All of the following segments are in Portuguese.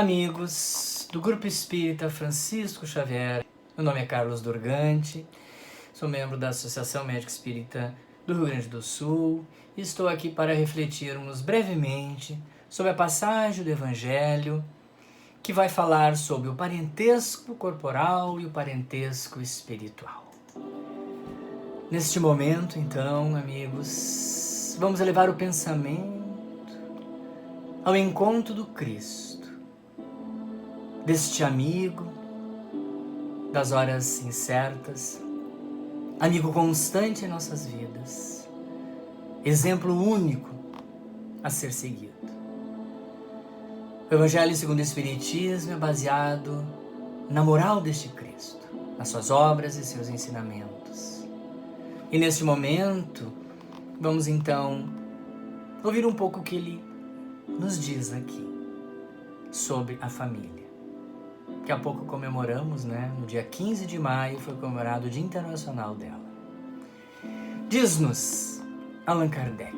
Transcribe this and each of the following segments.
Olá, amigos do Grupo Espírita Francisco Xavier. Meu nome é Carlos Dorgante, sou membro da Associação Médica Espírita do Rio Grande do Sul e estou aqui para refletirmos brevemente sobre a passagem do Evangelho que vai falar sobre o parentesco corporal e o parentesco espiritual. Neste momento, então, amigos, vamos elevar o pensamento ao encontro do Cristo, deste amigo das horas incertas, amigo constante em nossas vidas, exemplo único a ser seguido. O Evangelho segundo o Espiritismo é baseado na moral deste Cristo, nas suas obras e seus ensinamentos. E neste momento, vamos então ouvir um pouco o que ele nos diz aqui sobre a família. Daqui a pouco comemoramos, no dia 15 de maio foi comemorado o Dia Internacional dela. Diz-nos Allan Kardec: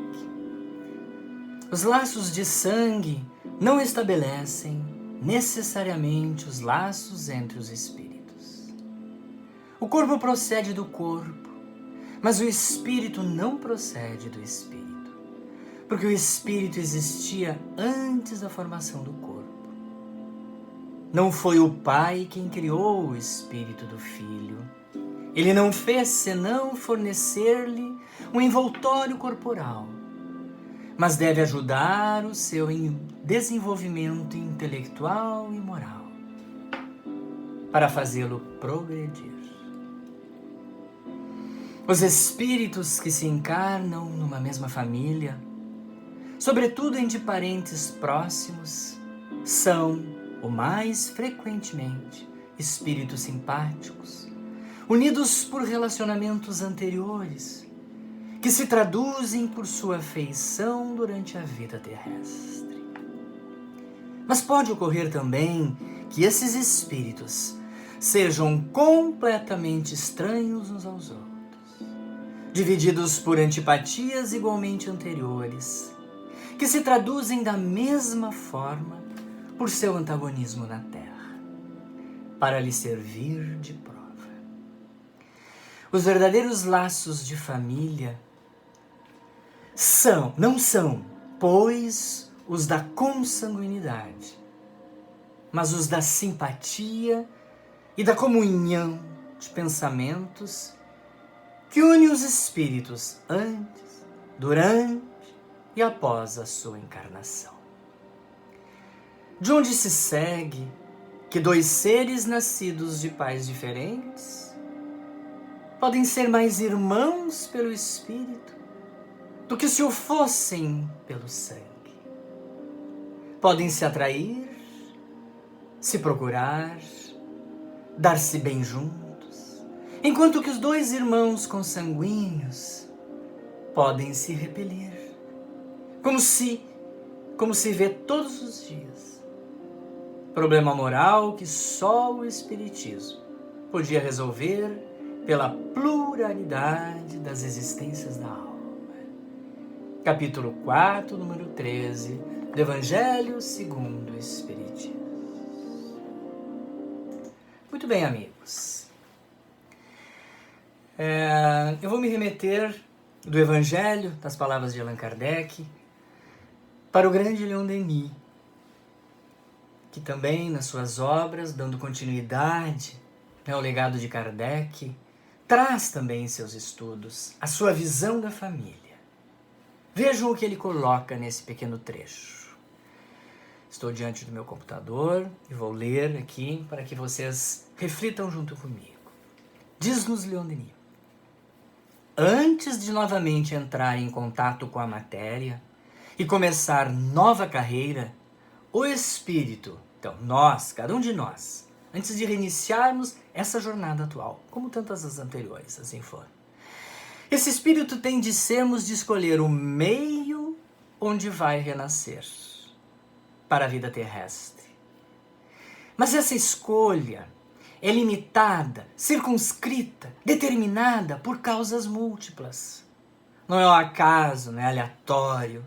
os laços de sangue não estabelecem necessariamente os laços entre os espíritos. O corpo procede do corpo, mas o espírito não procede do espírito, porque o espírito existia antes da formação do corpo. Não foi o Pai quem criou o espírito do Filho. Ele não fez senão fornecer-lhe um envoltório corporal, mas deve ajudar o seu desenvolvimento intelectual e moral, para fazê-lo progredir. Os espíritos que se encarnam numa mesma família, sobretudo entre parentes próximos, são, o mais frequentemente, espíritos simpáticos, unidos por relacionamentos anteriores, que se traduzem por sua afeição durante a vida terrestre. Mas pode ocorrer também que esses espíritos sejam completamente estranhos uns aos outros, divididos por antipatias igualmente anteriores, que se traduzem da mesma forma por seu antagonismo na Terra, para lhe servir de prova. Os verdadeiros laços de família não são, pois, os da consanguinidade, mas os da simpatia e da comunhão de pensamentos que une os espíritos antes, durante e após a sua encarnação. De onde se segue que dois seres nascidos de pais diferentes podem ser mais irmãos pelo espírito do que se o fossem pelo sangue. Podem se atrair, se procurar, dar-se bem juntos, enquanto que os dois irmãos consanguíneos podem se repelir, como se vê todos os dias. Problema moral que só o Espiritismo podia resolver pela pluralidade das existências da alma. Capítulo 4, número 13, do Evangelho segundo o Espiritismo. Muito bem, amigos. Eu vou me remeter do Evangelho, das palavras de Allan Kardec, para o grande Leon Denis, que também nas suas obras, dando continuidade ao legado de Kardec, traz também em seus estudos a sua visão da família. Vejam o que ele coloca nesse pequeno trecho. Estou diante do meu computador e vou ler aqui para que vocês reflitam junto comigo. Diz-nos Leon Denis: antes de novamente entrar em contato com a matéria e começar nova carreira, o espírito, então nós, cada um de nós, antes de reiniciarmos essa jornada atual, como tantas as anteriores, assim foram, esse espírito tem de sermos de escolher o meio onde vai renascer para a vida terrestre. Mas essa escolha é limitada, circunscrita, determinada por causas múltiplas. Não é um acaso, não é aleatório.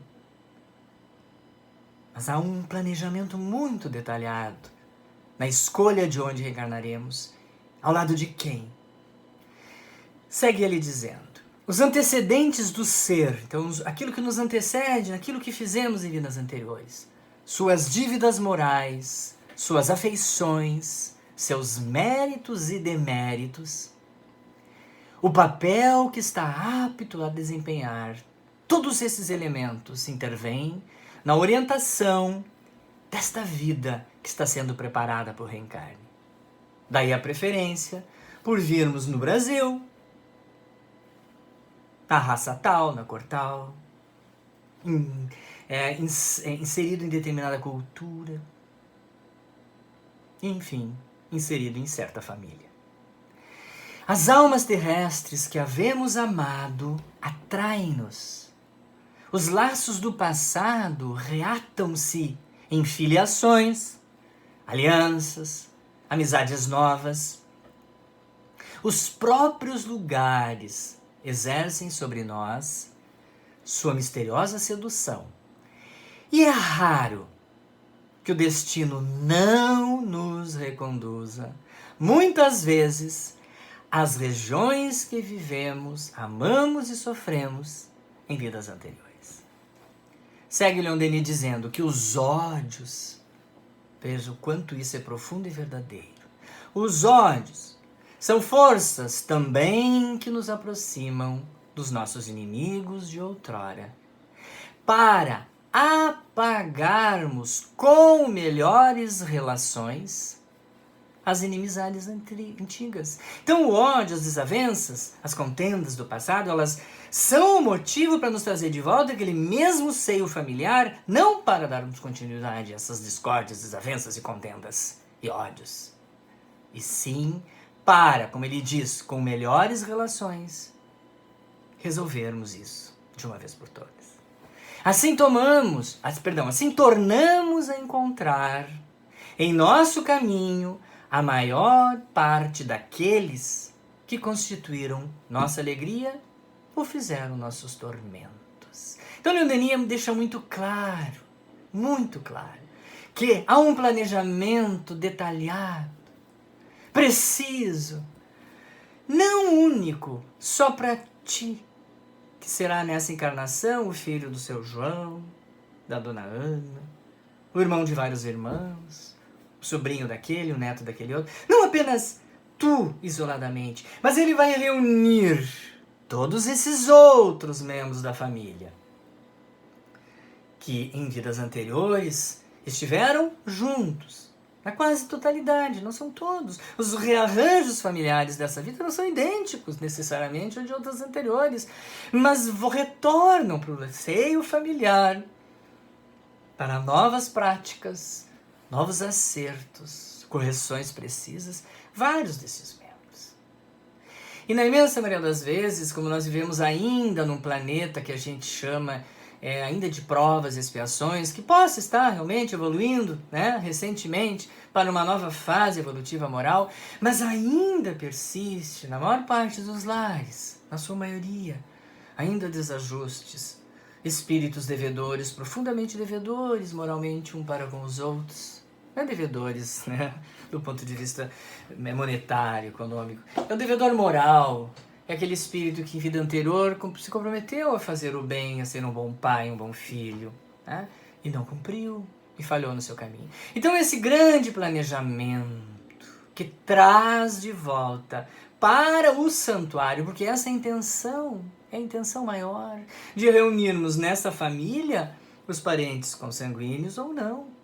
Mas há um planejamento muito detalhado na escolha de onde reencarnaremos, ao lado de quem. Segue ele dizendo: os antecedentes do ser, então aquilo que nos antecede, aquilo que fizemos em vidas anteriores, suas dívidas morais, suas afeições, seus méritos e deméritos, o papel que está apto a desempenhar, todos esses elementos intervêm na orientação desta vida que está sendo preparada por reencarne. Daí a preferência por virmos no Brasil, na raça tal, na cor tal, inserido em determinada cultura, enfim, inserido em certa família. As almas terrestres que havemos amado atraem-nos. Os laços do passado reatam-se em filiações, alianças, amizades novas. Os próprios lugares exercem sobre nós sua misteriosa sedução. E é raro que o destino não nos reconduza, muitas vezes, às regiões que vivemos, amamos e sofremos em vidas anteriores. Segue Leon Denis dizendo que os ódios, veja o quanto isso é profundo e verdadeiro, os ódios são forças também que nos aproximam dos nossos inimigos de outrora, para apagarmos com melhores relações as inimizades antigas. Então o ódio, as desavenças, as contendas do passado, elas são o motivo para nos trazer de volta aquele mesmo seio familiar, não para darmos continuidade a essas discórdias, desavenças e contendas e ódios, e sim para, como ele diz, com melhores relações, resolvermos isso de uma vez por todas. Assim tornamos a encontrar em nosso caminho a maior parte daqueles que constituíram nossa alegria ou fizeram nossos tormentos. Então Leon Denis deixa muito claro, que há um planejamento detalhado, preciso, não único, só para ti, que será nessa encarnação o filho do seu João, da dona Ana, o irmão de vários irmãos, o sobrinho daquele, o neto daquele outro. Não apenas tu, isoladamente, mas ele vai reunir todos esses outros membros da família, que em vidas anteriores estiveram juntos, na quase totalidade, não são todos. Os rearranjos familiares dessa vida não são idênticos necessariamente aos de outras anteriores, mas retornam para o seio familiar, para novas práticas, novos acertos, correções precisas, vários desses membros. E na imensa maioria das vezes, como nós vivemos ainda num planeta que a gente chama ainda de provas e expiações, que possa estar realmente evoluindo, recentemente, para uma nova fase evolutiva moral, mas ainda persiste, na maior parte dos lares, na sua maioria, ainda desajustes, espíritos devedores, profundamente devedores moralmente um para com os outros. Não é devedores, do ponto de vista monetário, econômico. É o devedor moral. É aquele espírito que em vida anterior se comprometeu a fazer o bem, a ser um bom pai, um bom filho, e não cumpriu, e falhou no seu caminho. Então esse grande planejamento que traz de volta para o santuário, porque essa é a intenção maior de reunirmos nessa família os parentes consanguíneos ou não.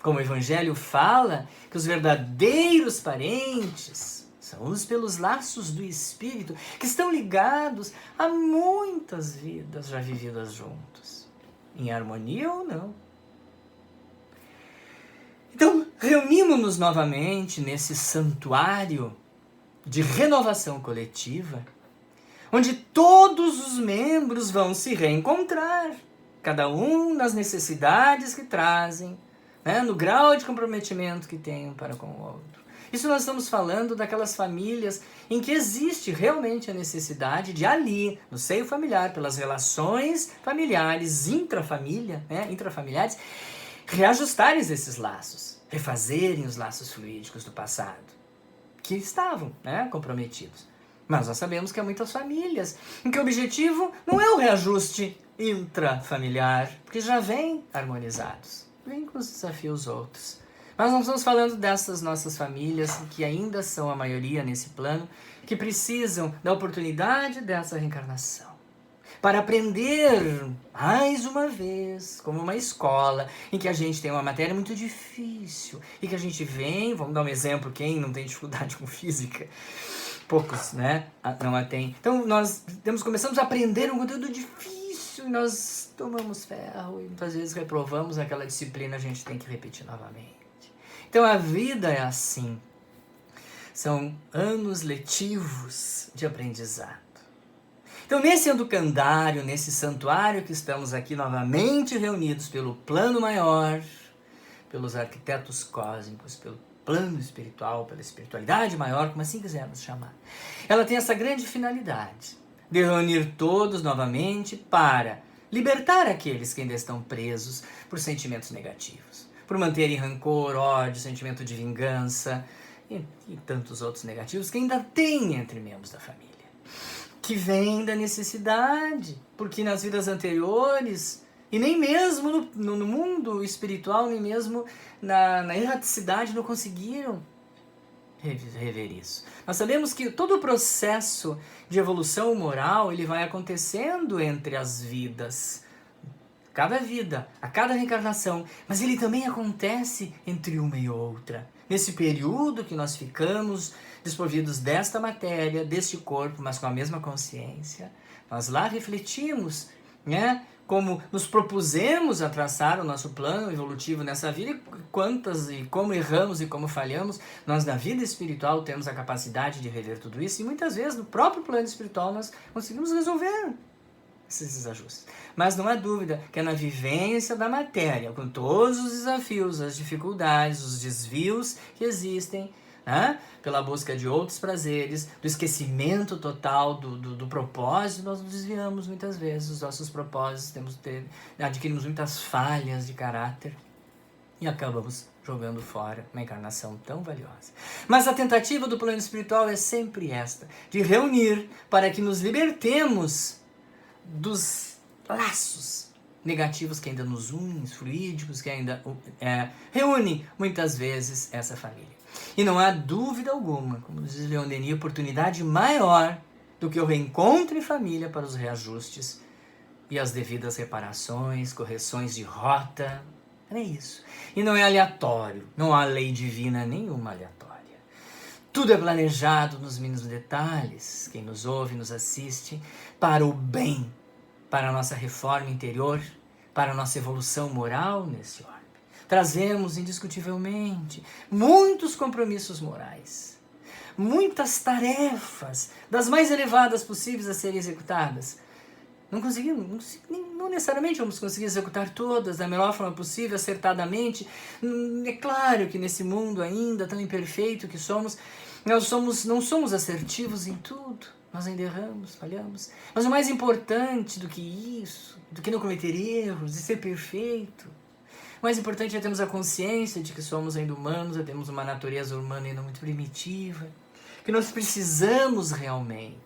Como o Evangelho fala que os verdadeiros parentes são os pelos laços do Espírito, que estão ligados a muitas vidas já vividas juntos, em harmonia ou não. Então, reunimos-nos novamente nesse santuário de renovação coletiva, onde todos os membros vão se reencontrar, cada um nas necessidades que trazem, no grau de comprometimento que tem um para com o outro. Isso nós estamos falando daquelas famílias em que existe realmente a necessidade de ali, no seio familiar, pelas relações familiares, intrafamiliares, reajustarem esses laços, refazerem os laços fluídicos do passado, que estavam, né, comprometidos. Mas nós sabemos que há muitas famílias em que o objetivo não é o reajuste intrafamiliar, porque já vêm harmonizados, vêm com os desafios outros. Mas nós estamos falando dessas nossas famílias, que ainda são a maioria nesse plano, que precisam da oportunidade dessa reencarnação, para aprender mais uma vez, como uma escola, em que a gente tem uma matéria muito difícil, e que a gente vem, vamos dar um exemplo, quem não tem dificuldade com física, poucos, né, não a tem. Então nós começamos a aprender um conteúdo difícil, e nós tomamos ferro, e muitas vezes reprovamos aquela disciplina, a gente tem que repetir novamente. Então a vida é assim, são anos letivos de aprendizado. Então nesse educandário, nesse santuário que estamos aqui novamente reunidos pelo plano maior, pelos arquitetos cósmicos, pelo plano espiritual, pela espiritualidade maior, como assim quisermos chamar, ela tem essa grande finalidade de reunir todos novamente para libertar aqueles que ainda estão presos por sentimentos negativos, por manterem rancor, ódio, sentimento de vingança e tantos outros negativos que ainda tem entre membros da família, que vem da necessidade, porque nas vidas anteriores, e nem mesmo no mundo espiritual, nem mesmo na erraticidade, não conseguiram rever isso. Nós sabemos que todo o processo de evolução moral, ele vai acontecendo entre as vidas, cada vida, a cada reencarnação, mas ele também acontece entre uma e outra. Nesse período que nós ficamos desprovidos desta matéria, deste corpo, mas com a mesma consciência, nós lá refletimos, né, como nos propusemos a traçar o nosso plano evolutivo nessa vida, e como erramos e como falhamos. Nós na vida espiritual temos a capacidade de rever tudo isso, e muitas vezes no próprio plano espiritual nós conseguimos resolver esses desajustes. Mas não há dúvida que é na vivência da matéria, com todos os desafios, as dificuldades, os desvios que existem, né, pela busca de outros prazeres, do esquecimento total do propósito, nós nos desviamos muitas vezes dos nossos propósitos, adquirimos muitas falhas de caráter e acabamos jogando fora uma encarnação tão valiosa. Mas a tentativa do plano espiritual é sempre esta, de reunir para que nos libertemos dos laços negativos que ainda nos unem, os fluídicos que ainda reúnem muitas vezes essa família. E não há dúvida alguma, como diz Leon Denis, oportunidade maior do que o reencontro em família para os reajustes e as devidas reparações, correções de rota. É isso. E não é aleatório, não há lei divina nenhuma aleatória. Tudo é planejado nos mínimos detalhes, quem nos ouve, nos assiste, para o bem, para a nossa reforma interior, para a nossa evolução moral nesse orbe. Trazemos indiscutivelmente muitos compromissos morais, muitas tarefas, das mais elevadas possíveis a serem executadas. Não necessariamente vamos conseguir executar todas da melhor forma possível, acertadamente. É claro que nesse mundo ainda tão imperfeito que somos, não somos assertivos em tudo. Nós ainda erramos, falhamos. Mas o mais importante do que isso, do que não cometer erros e ser perfeito, o mais importante é termos a consciência de que somos ainda humanos, temos uma natureza humana ainda muito primitiva, que nós precisamos realmente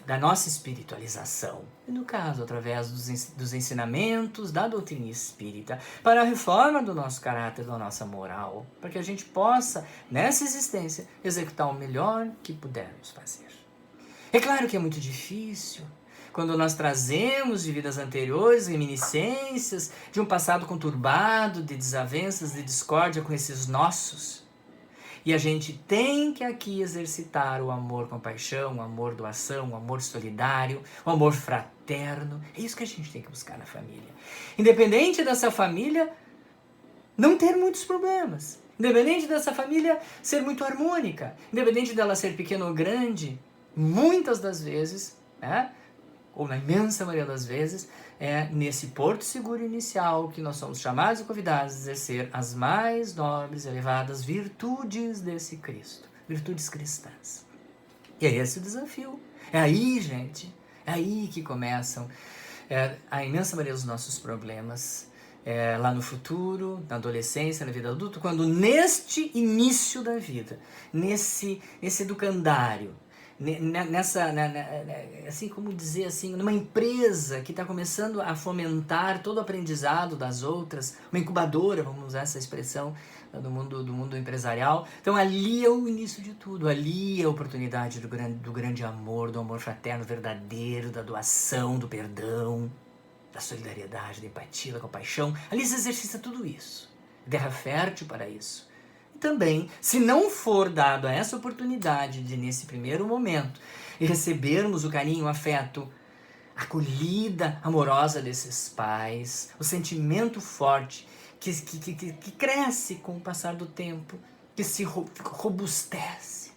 da nossa espiritualização, e no caso, através dos ensinamentos da doutrina espírita, para a reforma do nosso caráter, da nossa moral, para que a gente possa, nessa existência, executar o melhor que pudermos fazer. É claro que é muito difícil, quando nós trazemos de vidas anteriores reminiscências de um passado conturbado, de desavenças, de discórdia com esses nossos. E a gente tem que aqui exercitar o amor com paixão, o amor doação, o amor solidário, o amor fraterno. É isso que a gente tem que buscar na família. Independente dessa família não ter muitos problemas, independente dessa família ser muito harmônica, independente dela ser pequena ou grande, muitas das vezes, ou na imensa maioria das vezes, é nesse porto seguro inicial que nós somos chamados e convidados a exercer as mais nobres e elevadas virtudes desse Cristo, virtudes cristãs. E é esse o desafio. É aí, gente, é aí que começam a imensa maioria dos nossos problemas, lá no futuro, na adolescência, na vida adulta, quando neste início da vida, nesse educandário, assim como dizer assim, numa empresa que está começando a fomentar todo o aprendizado das outras, uma incubadora, vamos usar essa expressão do mundo empresarial. Então ali é o início de tudo, ali é a oportunidade do grande amor, do amor fraterno verdadeiro, da doação, do perdão, da solidariedade, da empatia, da compaixão. Ali se exercita tudo isso, terra fértil para isso. Também, se não for dado a essa oportunidade de, nesse primeiro momento, recebermos o carinho, o afeto, a acolhida amorosa desses pais, o sentimento forte que cresce com o passar do tempo, que se robustece,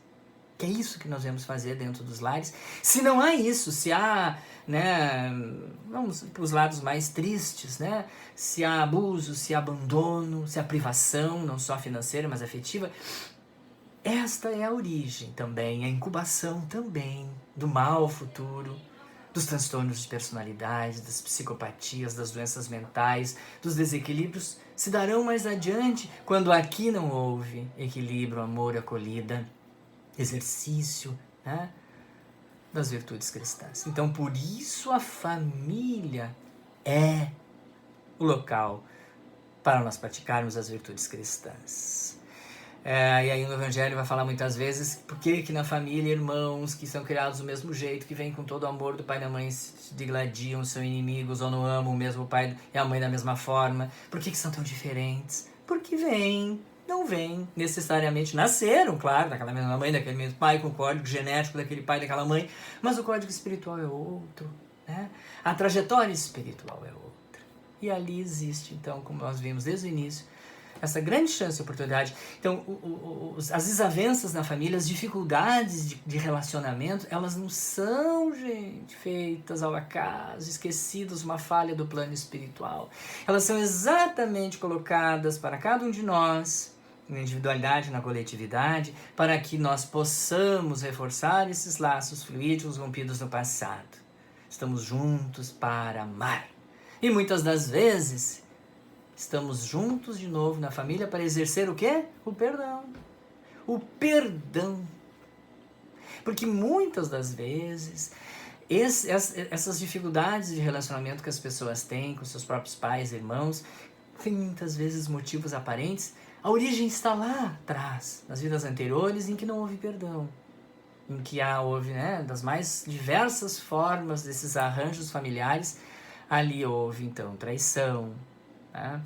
que é isso que nós vamos fazer dentro dos lares. Se não há isso, se há, vamos para os lados mais tristes, se há abuso, se há abandono, se há privação, não só financeira, mas afetiva, esta é a origem também, a incubação também do mal futuro, dos transtornos de personalidade, das psicopatias, das doenças mentais, dos desequilíbrios, se darão mais adiante quando aqui não houve equilíbrio, amor, acolhida, exercício, das virtudes cristãs. Então, por isso a família é o local para nós praticarmos as virtudes cristãs. E aí no Evangelho vai falar muitas vezes por que na família irmãos que são criados do mesmo jeito, que vêm com todo o amor do pai e da mãe, se digladiam, são inimigos ou não amam o mesmo pai e a mãe da mesma forma. Por que são tão diferentes? Porque não vêm necessariamente, nasceram, claro, daquela mesma mãe, daquele mesmo pai, com o código genético daquele pai, daquela mãe, mas o código espiritual é outro, A trajetória espiritual é outra. E ali existe, então, como nós vimos desde o início, essa grande chance e oportunidade. Então, as desavenças na família, as dificuldades de relacionamento, elas não são, gente, feitas ao acaso, esquecidas, uma falha do plano espiritual. Elas são exatamente colocadas para cada um de nós, na individualidade, na coletividade, para que nós possamos reforçar esses laços fluídicos rompidos no passado. Estamos juntos para amar. E muitas das vezes estamos juntos de novo na família para exercer o quê? O perdão. O perdão. Porque muitas das vezes, essas dificuldades de relacionamento que as pessoas têm com seus próprios pais, irmãos, tem muitas vezes motivos aparentes. A origem está lá atrás, nas vidas anteriores, em que não houve perdão. Em que houve, das mais diversas formas desses arranjos familiares, ali houve, então, traição,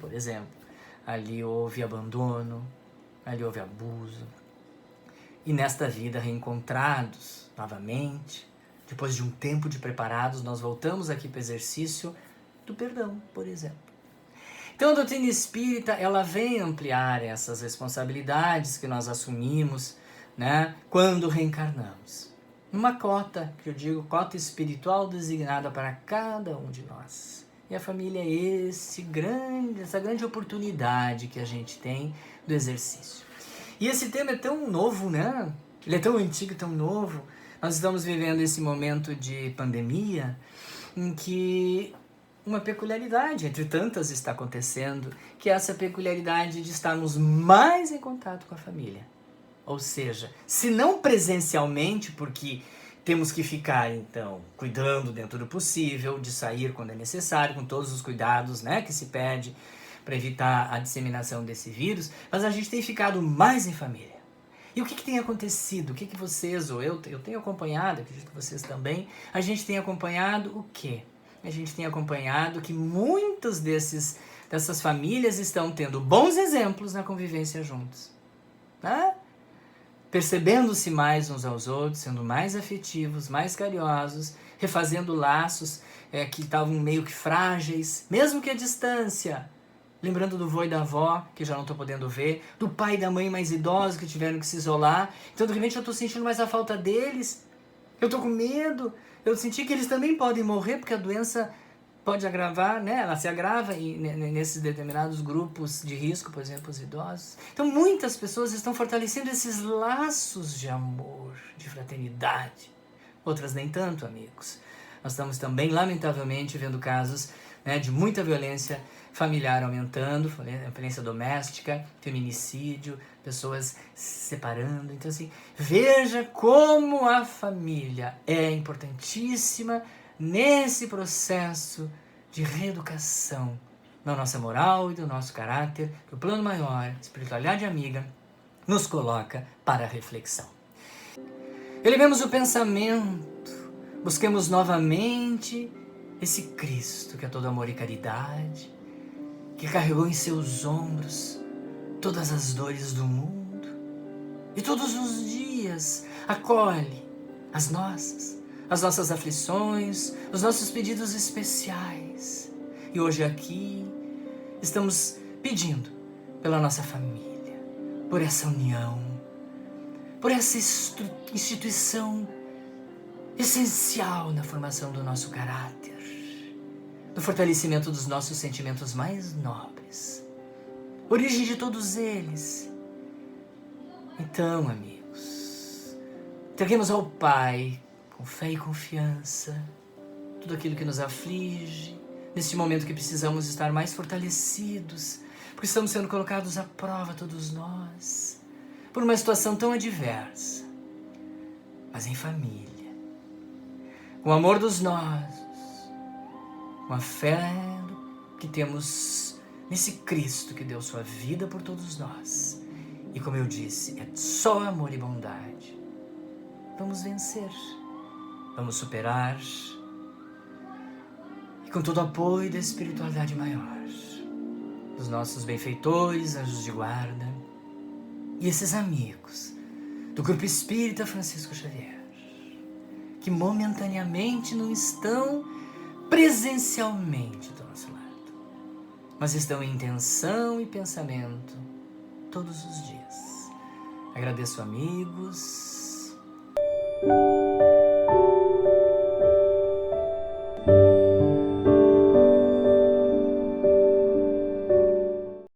por exemplo, ali houve abandono, ali houve abuso. E nesta vida, reencontrados novamente, depois de um tempo de preparados, nós voltamos aqui para o exercício do perdão, por exemplo. Então a doutrina espírita, ela vem ampliar essas responsabilidades que nós assumimos, quando reencarnamos. Uma cota, que eu digo, cota espiritual designada para cada um de nós. E a família é essa grande oportunidade que a gente tem do exercício. E esse tema é tão novo, Ele é tão antigo e tão novo. Nós estamos vivendo esse momento de pandemia em que uma peculiaridade, entre tantas, está acontecendo, que é essa peculiaridade de estarmos mais em contato com a família. Ou seja, se não presencialmente, porque temos que ficar, então, cuidando dentro do possível, de sair quando é necessário, com todos os cuidados, que se pede para evitar a disseminação desse vírus, mas a gente tem ficado mais em família. E o que tem acontecido? O que vocês, ou eu tenho acompanhado, acredito que vocês também, a gente tem acompanhado o quê? A gente tem acompanhado que muitas dessas famílias estão tendo bons exemplos na convivência juntos. Percebendo-se mais uns aos outros, sendo mais afetivos, mais carinhosos, refazendo laços que estavam meio que frágeis, mesmo que à distância. Lembrando do vô e da avó, que já não estou podendo ver, do pai e da mãe mais idosos que tiveram que se isolar. Então, de repente, eu estou sentindo mais a falta deles. Eu estou com medo. Eu senti que eles também podem morrer, porque a doença pode agravar, Ela se agrava nesses determinados grupos de risco, por exemplo, os idosos. Então, muitas pessoas estão fortalecendo esses laços de amor, de fraternidade. Outras nem tanto, amigos. Nós estamos também, lamentavelmente, vendo casos né, de muita violência familiar aumentando, violência doméstica, feminicídio, pessoas se separando. Então, assim, veja como a família é importantíssima nesse processo de reeducação na nossa moral e do nosso caráter, que o plano maior, espiritualidade amiga, nos coloca para a reflexão. Elevemos o pensamento, busquemos novamente esse Cristo que é todo amor e caridade, que carregou em seus ombros todas as dores do mundo e todos os dias acolhe as nossas aflições, os nossos pedidos especiais. E hoje aqui estamos pedindo pela nossa família, por essa união, por essa instituição essencial na formação do nosso caráter, no fortalecimento dos nossos sentimentos mais nobres, origem de todos eles. Então, amigos, entreguemos ao Pai, com fé e confiança, tudo aquilo que nos aflige, neste momento que precisamos estar mais fortalecidos, porque estamos sendo colocados à prova, todos nós, por uma situação tão adversa, mas em família, com o amor dos nossos, com a fé que temos nesse Cristo que deu sua vida por todos nós. E como eu disse, é só amor e bondade. Vamos vencer, vamos superar, e com todo o apoio da espiritualidade maior, dos nossos benfeitores, anjos de guarda, e esses amigos do Grupo Espírita Francisco Xavier, que momentaneamente não estão presencialmente do nosso lado, mas estão em intenção e pensamento todos os dias. Agradeço, amigos.